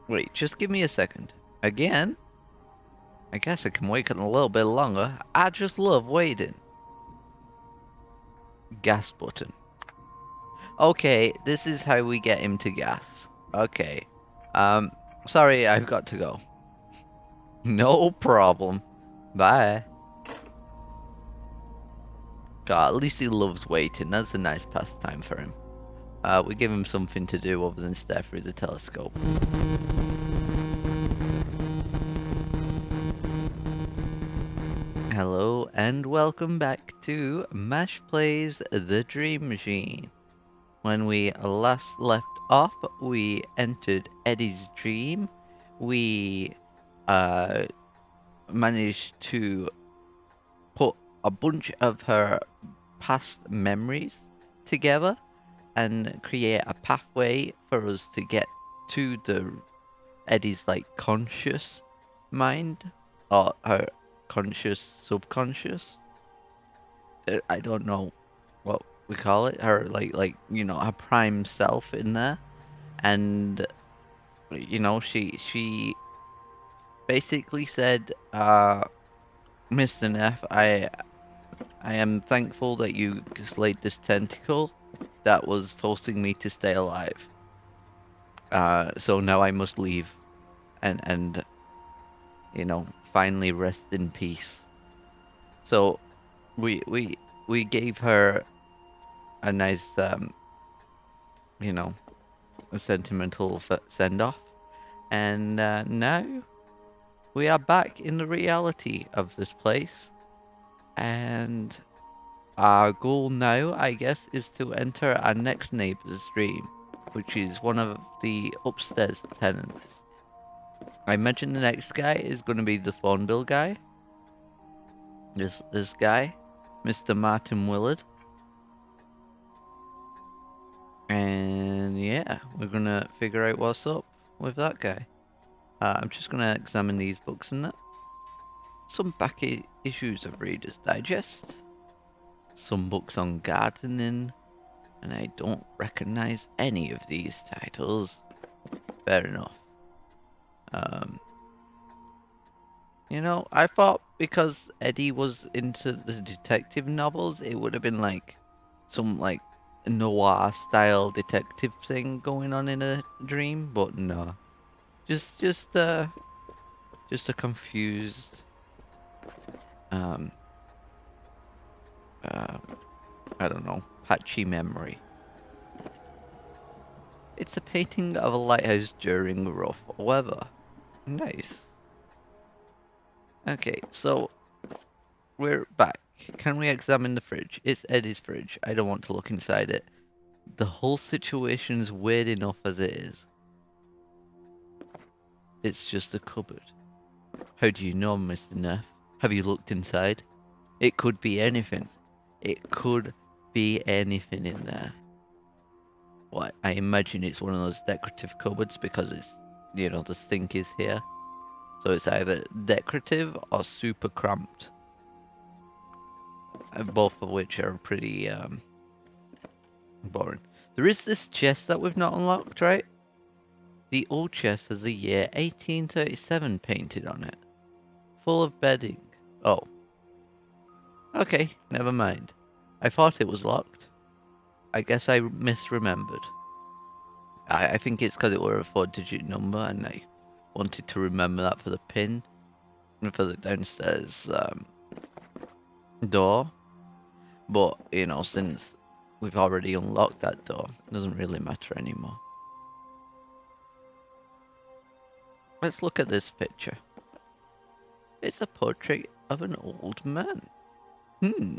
Wait, just give me a second. Again? I guess I can wait a little bit longer. I just love waiting. Gas button. Okay, this is how we get him to gas. Okay. Um, sorry, I've got to go. No problem. Bye. God, at least he loves waiting. That's a nice pastime for him. We give him something to do other than stare through the telescope. Hello and welcome back to Mash Plays The Dream Machine. When we last left off, we entered Eddie's dream. We managed to put a bunch of her past memories together and create a pathway for us to get to the Eddie's conscious mind or her conscious subconscious. I don't know what we call it. Her her prime self in there, and she basically said, Mr. Neff, I am thankful that you slayed this tentacle that was forcing me to stay alive. So now I must leave and finally rest in peace. So we gave her a nice a sentimental send off, and now we are back in the reality of this place, and our goal now, I guess, is to enter our next neighbor's dream, which is one of the upstairs tenants. I imagine the next guy is going to be the phone bill guy. This guy, Mr. Martin Willard. And yeah, we're gonna figure out what's up with that guy. I'm just gonna examine these books and that. Some back issues of Reader's Digest. Some books on gardening. And I don't recognize any of these titles. Fair enough. I thought because Eddie was into the detective novels, it would have been some noir style detective thing going on in a dream, but no. Just a confused I don't know, patchy memory. It's a painting of a lighthouse during rough weather. Nice. Okay, so we're back. Can we examine the fridge? It's Eddie's fridge. I don't want to look inside it. The whole situation's weird enough as it is. It's just a cupboard. How do you know, Mr. Neff? Have you looked inside? It could be anything. It could be anything in there. Well, I imagine it's one of those decorative cupboards because it's, the sink is here. So it's either decorative or super cramped. Both of which are pretty boring. There is this chest that we've not unlocked, right? The old chest has the year 1837 painted on it. Full of bedding. Oh. Okay, never mind. I thought it was locked. I guess I misremembered. I think it's because it were a 4-digit number and I wanted to remember that for the pin. And for the downstairs door. But, since we've already unlocked that door, it doesn't really matter anymore. Let's look at this picture. It's a portrait of an old man. Do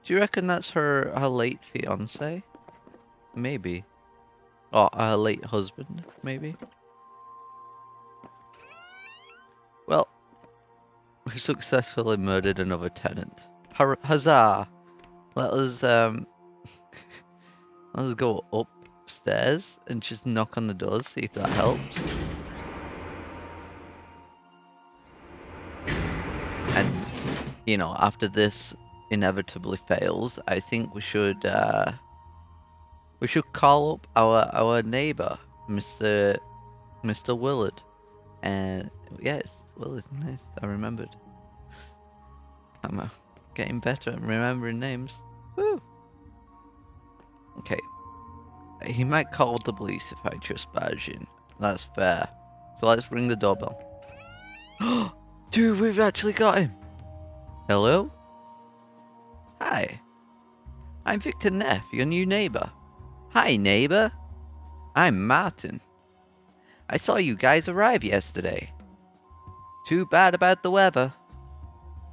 you reckon that's her late fiance? Maybe. Or her late husband, maybe? Well, we've successfully murdered another tenant. Huzzah! Let us let's go upstairs and just knock on the doors, see if that helps. And after this inevitably fails, I think we should call up our neighbor, Mr. Mr. Willard. And yes, Willard, nice, I remembered. I'm getting better at remembering names. Woo! Okay. He might call the police if I just barge in. That's fair. So let's ring the doorbell. Dude, we've actually got him! Hello? Hi. I'm Victor Neff, your new neighbor. Hi, neighbor. I'm Martin. I saw you guys arrive yesterday. Too bad about the weather.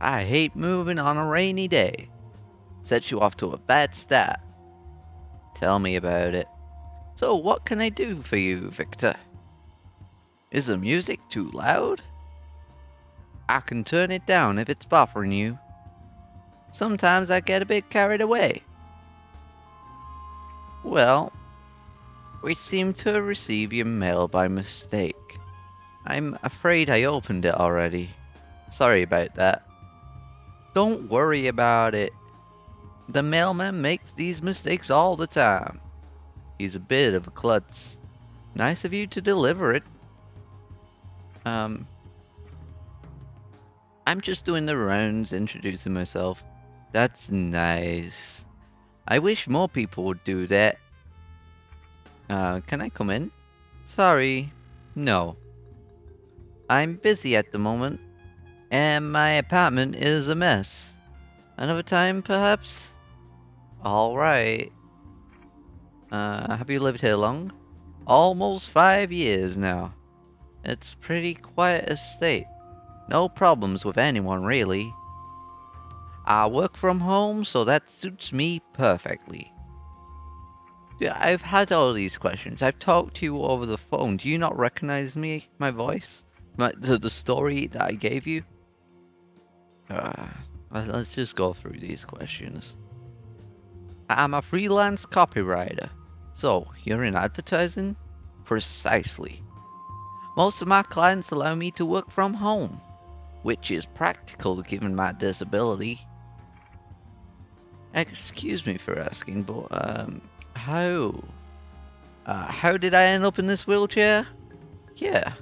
I hate moving on a rainy day. Sets you off to a bad start. Tell me about it. So what can I do for you, Victor? Is the music too loud? I can turn it down if it's bothering you. Sometimes I get a bit carried away. Well, we seem to have received your mail by mistake. I'm afraid I opened it already. Sorry about that. Don't worry about it. The mailman makes these mistakes all the time. He's a bit of a klutz. Nice of you to deliver it. I'm just doing the rounds, introducing myself. That's nice. I wish more people would do that. Can I come in? Sorry. No. I'm busy at the moment, and my apartment is a mess. Another time, perhaps? Alright. Have you lived here long? Almost 5 years now. It's pretty quiet estate. No problems with anyone, really. I work from home, so that suits me perfectly. Yeah, I've had all these questions. I've talked to you over the phone. Do you not recognize me, my voice? The story that I gave you? Let's just go through these questions. I'm a freelance copywriter. So, you're in advertising? Precisely. Most of my clients allow me to work from home, which is practical given my disability. Excuse me for asking, but, how? How did I end up in this wheelchair? Yeah,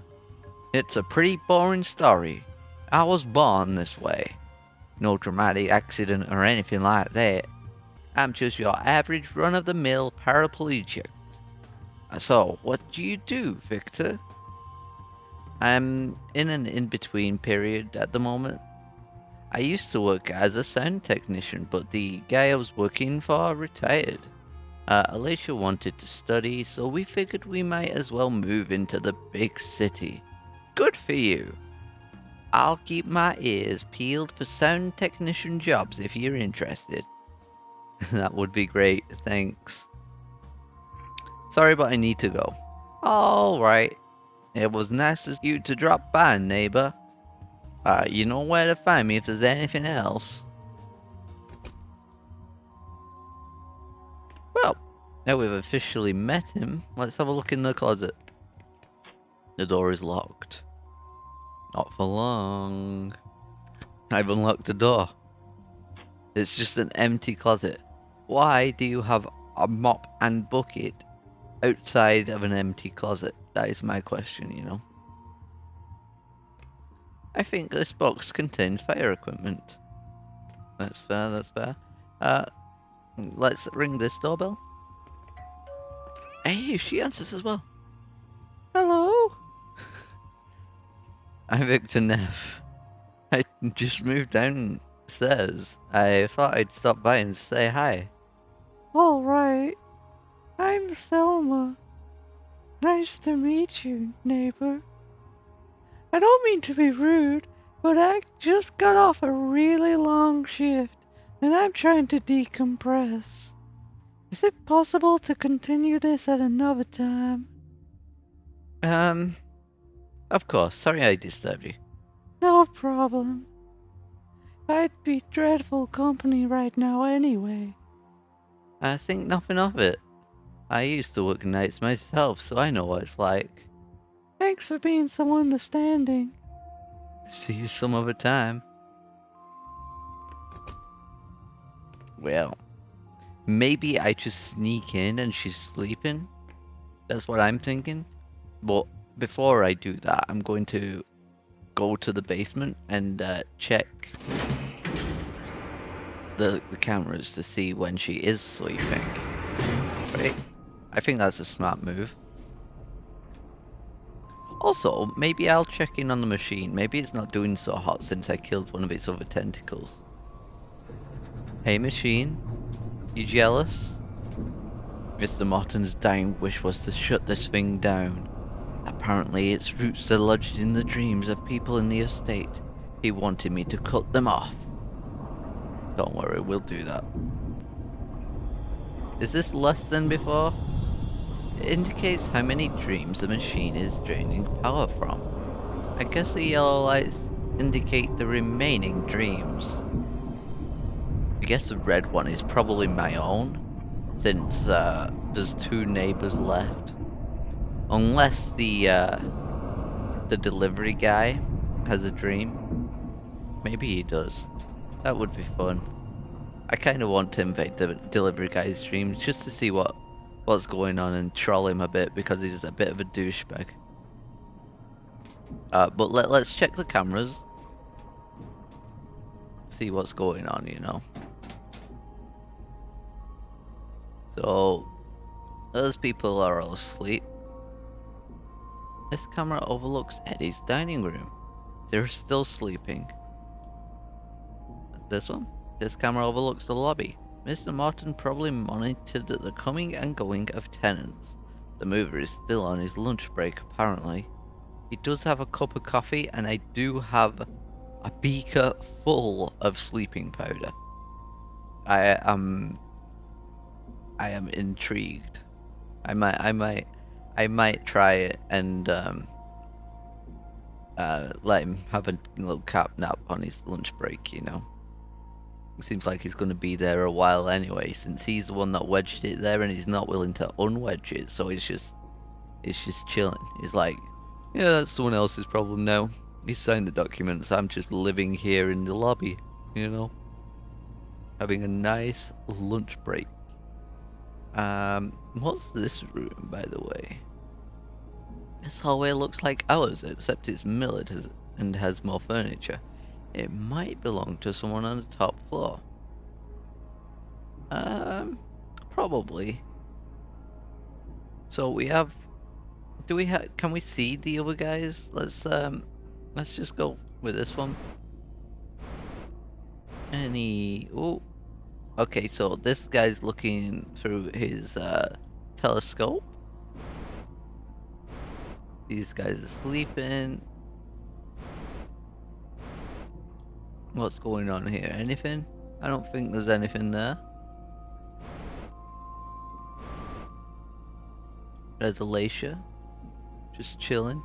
it's a pretty boring story. I was born this way. No dramatic accident or anything like that. I'm just your average run-of-the-mill paraplegic. So, what do you do, Victor? I'm in an in-between period at the moment. I used to work as a sound technician, but the guy I was working for retired. Alicia wanted to study, so we figured we might as well move into the big city. Good for you. I'll keep my ears peeled for sound technician jobs if you're interested. That would be great, thanks. Sorry, but I need to go. Alright. It was nice of you to drop by, neighbor. You know where to find me if there's anything else. Well, now we've officially met him, let's have a look in the closet. The door is locked. Not for long. I've unlocked the door. It's just an empty closet. Why do you have a mop and bucket outside of an empty closet? That is my question, you know. I think this box contains fire equipment. That's fair, that's fair. Let's ring this doorbell. Hey, she answers as well. Hello? I'm Victor Neff. I just moved downstairs. I thought I'd stop by and say hi. Alright. I'm Selma. Nice to meet you, neighbor. I don't mean to be rude, but I just got off a really long shift, and I'm trying to decompress. Is it possible to continue this at another time? Of course. Sorry I disturbed you. No problem. I'd be dreadful company right now anyway. I think nothing of it. I used to work nights myself, so I know what it's like. Thanks for being so understanding. See you some other time. Well, maybe I just sneak in and she's sleeping. That's what I'm thinking. But before I do that, I'm going to go to the basement and check the cameras to see when she is sleeping. Right? I think that's a smart move. Also, maybe I'll check in on the machine. Maybe it's not doing so hot since I killed one of its other tentacles. Hey machine, you jealous? Mr. Martin's dying wish was to shut this thing down. Apparently its roots are lodged in the dreams of people in the estate. He wanted me to cut them off. Don't worry, we'll do that. Is this less than before? It indicates how many dreams the machine is draining power from. I guess the yellow lights indicate the remaining dreams. I guess the red one is probably my own, since there's 2 neighbors left. Unless the delivery guy has a dream. Maybe he does. That would be fun. I kind of want to invade the delivery guy's dreams just to see what's going on and troll him a bit because he's a bit of a douchebag. But let's check the cameras. See what's going on, you know. So, those people are all asleep. This camera overlooks Eddie's dining room. They're still sleeping. This one? This camera overlooks the lobby. Mr. Martin probably monitored the coming and going of tenants. The mover is still on his lunch break, apparently. He does have a cup of coffee, and I do have a beaker full of sleeping powder. I am intrigued. I might try it and let him have a little cap nap on his lunch break, you know. It seems like he's going to be there a while anyway, since he's the one that wedged it there and he's not willing to unwedge it, so it's just chilling. He's like, yeah, that's someone else's problem now. He signed the documents, I'm just living here in the lobby, you know. Having a nice lunch break. What's this room, by the way? This hallway looks like ours, except it's milled and has more furniture. It might belong to someone on the top floor. Probably. So we have. Do we have? Can we see the other guys? Let's just go with this one. Oh, okay. So this guy's looking through his telescope. These guys are sleeping. What's going on here? Anything? I don't think there's anything there. There's Alacia. Just chilling.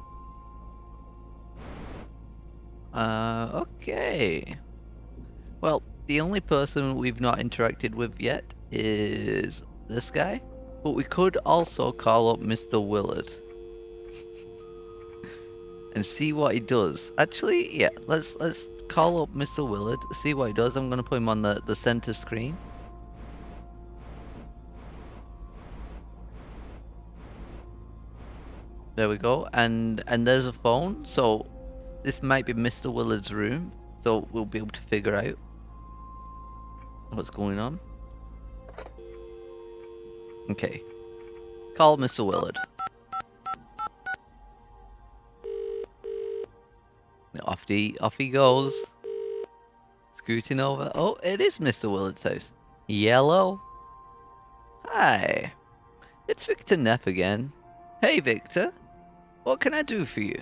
Okay. Well, the only person we've not interacted with yet is this guy. But we could also call up Mr. Willard. And see what he does. Actually, yeah, let's call up Mr. Willard, see what he does. I'm gonna put him on the center screen. There we go, and there's a phone, so this might be Mr. Willard's room, so we'll be able to figure out what's going on. Okay, call Mr. Willard. Off he goes. Scooting over. Oh, it is Mr. Willard's house. Yellow. Hi. It's Victor Neff again. Hey, Victor. What can I do for you?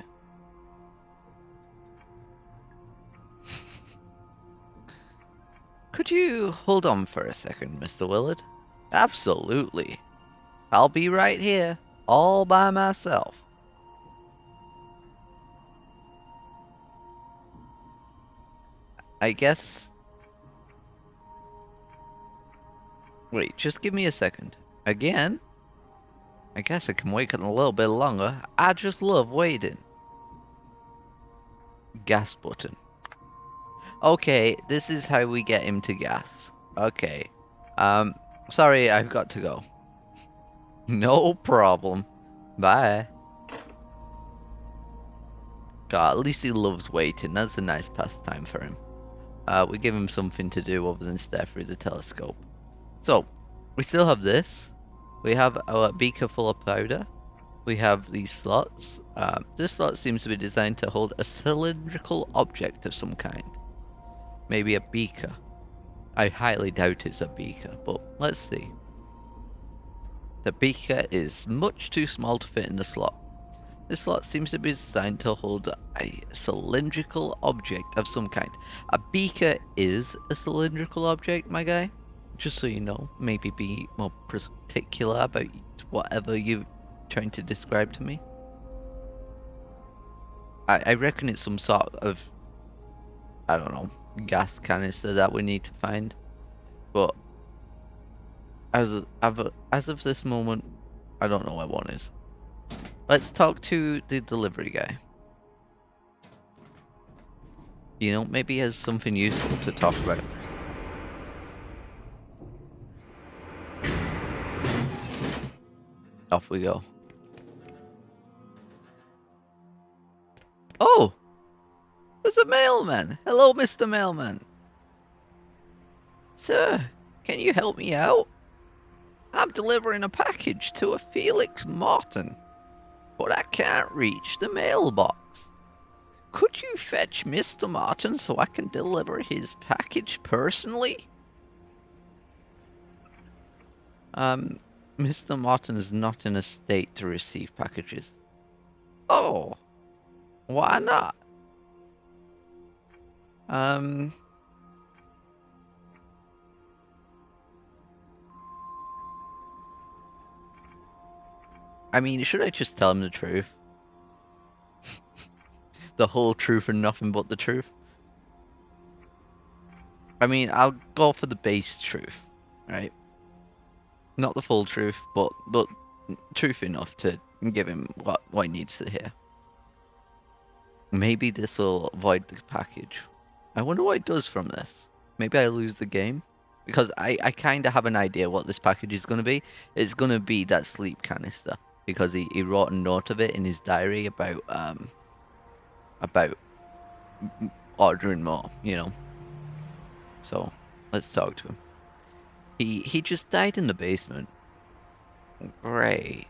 Could you hold on for a second, Mr. Willard? Absolutely. I'll be right here, all by myself. I guess... Wait, just give me a second. Again? I guess I can wait a little bit longer. I just love waiting. Gas button. Okay, this is how we get him to gas. Okay. Sorry, I've got to go. No problem. Bye. God, at least he loves waiting. That's a nice pastime for him. We give him something to do other than stare through the telescope. So, we still have this. We have our beaker full of powder. We have these slots. This slot seems to be designed to hold a cylindrical object of some kind. Maybe a beaker. I highly doubt it's a beaker, but let's see. The beaker is much too small to fit in the slot. This slot seems to be designed to hold a cylindrical object of some kind. A beaker is a cylindrical object, my guy. Just so you know, maybe be more particular about whatever you're trying to describe to me. I reckon it's some sort of, I don't know, gas canister that we need to find. But as of this moment, I don't know where one is. Let's talk to the delivery guy. You know, maybe he has something useful to talk about. Off we go. Oh! There's a mailman! Hello, Mr. Mailman! Sir, can you help me out? I'm delivering a package to a Felix Martin, but I can't reach the mailbox. Could you fetch Mr. Martin so I can deliver his package personally? Mr. Martin is not in a state to receive packages. Oh, why not? I mean, should I just tell him the truth? The whole truth and nothing but the truth? I mean, I'll go for the base truth, right? Not the full truth, but truth enough to give him what he needs to hear. Maybe this will avoid the package. I wonder what it does from this. Maybe I lose the game? Because I kind of have an idea what this package is going to be. It's going to be that sleep canister. Because he wrote a note of it in his diary about ordering more, you know. So, let's talk to him. He just died in the basement. Great.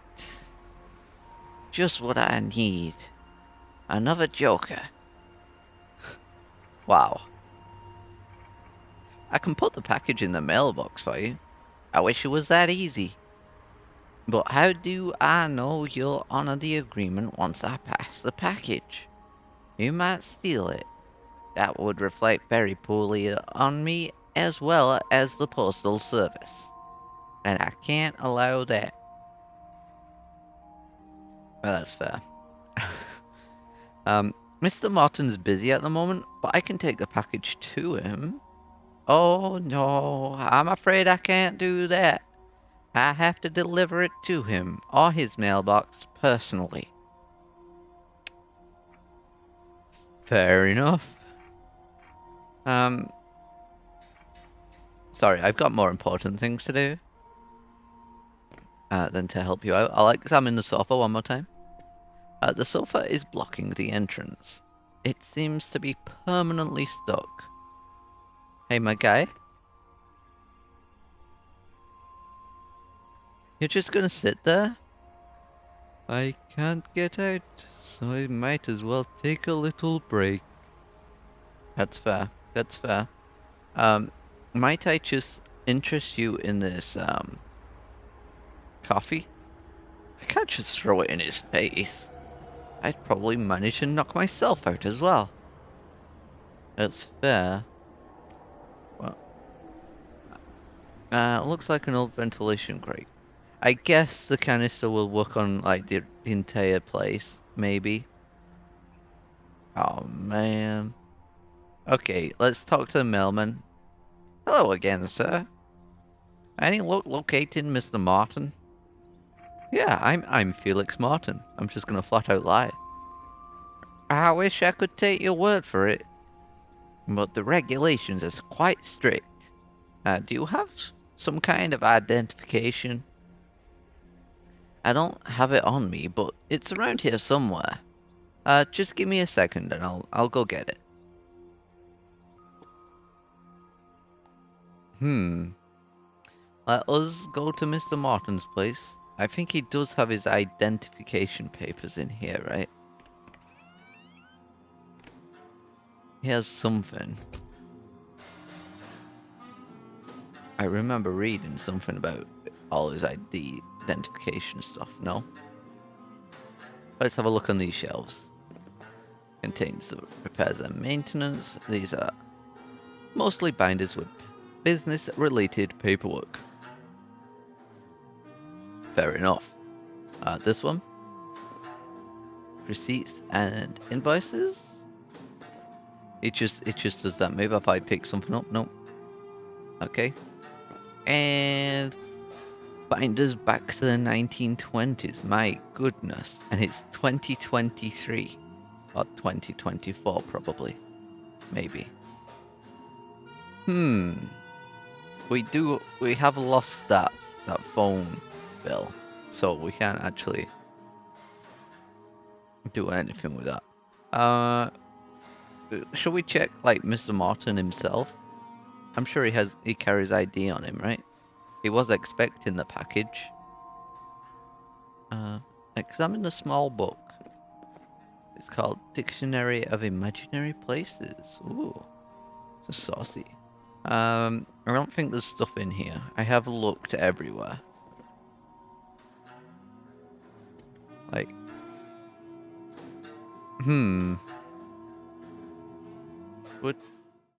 Just what I need. Another Joker. Wow. I can put the package in the mailbox for you. I wish it was that easy. But how do I know you'll honor the agreement once I pass the package? You might steal it. That would reflect very poorly on me as well as the postal service. And I can't allow that. Well, that's fair. Mr. Martin's busy at the moment, but I can take the package to him. Oh no, I'm afraid I can't do that. I have to deliver it to him, or his mailbox, personally. Fair enough. Sorry, I've got more important things to do than to help you out. I'll examine the sofa one more time. The sofa is blocking the entrance. It seems to be permanently stuck. Hey, my guy? You're just gonna sit there? I can't get out, so I might as well take a little break. That's fair. That's fair. Might I just interest you in this, coffee? I can't just throw it in his face. I'd probably manage to knock myself out as well. That's fair. Well, looks like an old ventilation grate. I guess the canister will work on, like, the entire place, maybe. Oh, man. Okay, let's talk to the mailman. Hello again, sir. Any luck locating Mr. Martin? Yeah, I'm Felix Martin. I'm just gonna flat out lie. I wish I could take your word for it, but the regulations is quite strict. Do you have some kind of identification? I don't have it on me, but it's around here somewhere. Just give me a second and I'll go get it. Let us go to Mr. Martin's place. I think he does have his identification papers in here, right? He has something. I remember reading something about all his identification stuff, no? Let's have a look on these shelves. Contains the repairs and maintenance. These are mostly binders with business-related paperwork. Fair enough. This one? Receipts and invoices? It just does that. Maybe if I pick something up, nope. Okay. And binders back to the 1920s. My goodness. And it's 2023 or 2024 probably. Maybe. We have lost that phone bill, so we can't actually do anything with that. Should we check like Mr. Martin himself? I'm sure he carries ID on him, right? He was expecting the package. Examine the small book. It's called Dictionary of Imaginary Places. Ooh, so saucy. I don't think there's stuff in here. I have looked everywhere. Like, would